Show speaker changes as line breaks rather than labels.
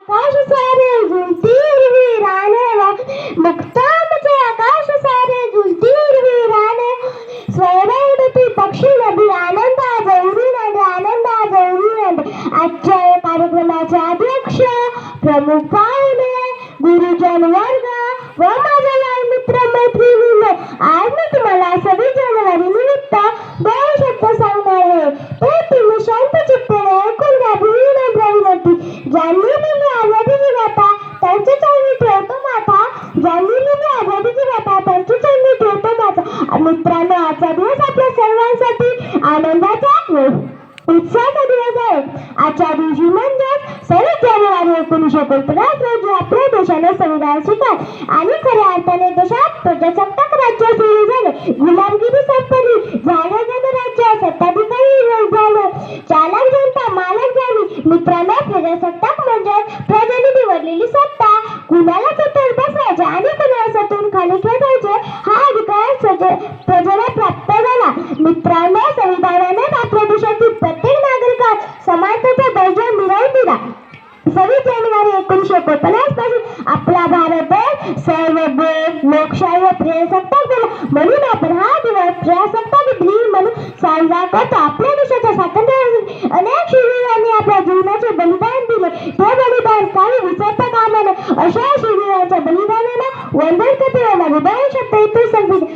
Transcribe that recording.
आकाश सारे झुलती हुई राने मुक्ता मुझे आकाश सारे झुलती हुई राने स्वयंवृत्ती पक्षी नदी आनंदा गौरी नदी आनंदा गौरी नदी आजच्या या कार्यक्रमाचे अध्यक्ष प्रमुख पाहुणे गुरुजन वर्ग व माझे मित्र मैत्रिणींनो, आज मी तुम्हाला 26 जानेवारी निमित्त 2 शब्द सांगणार आहे. ते तुम्ही शांत चित्ताने ऐकून घ्या. विनंती, ज्यांनी लिहिली आझादीची गाथा त्यांची चरणी ठेवतो माथा, ज्यांनी लिहिली आझादीची गाथा त्यांची चरणी ठेवतो माथा. मित्रांनो, आजचा दिवस आपल्या सर्वांसाठी आनंदाचा उत्साहाचा दिवस आहे. आजच्या दिवशी म्हणजेच 26 जानेवारी 1949 रोजी आपल्या देशाने संविधान स्वीकारले आणि खऱ्या अर्थाने देशात प्रजासत्ताक राज्य सुरू झाले. गुलामगिरी संपली, झाले गणराज्य, सत्ताधिकारी झाले, चालक जनता मालक झाली. मित्रांनो, प्रजासत्ताक म्हणजे प्रजेने निवडलेली सत्ता. कुणाला सत्तेवर बसायचे आणि कुणाला सत्तेतून खाली खेचायचे हा अधिकार प्रजेला प्राप्त झाला. मित्रांनो, संविधानाने आपल्या देशातील प्रत्येक नागरिकास समानतेचा दर्जा मिळवून दिला. 26 जानेवारी 1949 पासून आपला भारत देश सर्वभौम लोकशाही व प्रजासत्ताक झाला. म्हणून आपण हा दिवस प्रजासत्ताक दिन म्हणून साजरा करतो. आपल्या देशाच्या स्वातंत्र्यासाठी अनेक शूरवीरांनी आपल्या जीवनाचे बलिदान दिले. ते बलिदान काही विसरता कामा नये. अशा शूरवीरांच्या बलिदानाला वंदन करते. माझे 2 शब्द इथे संपले.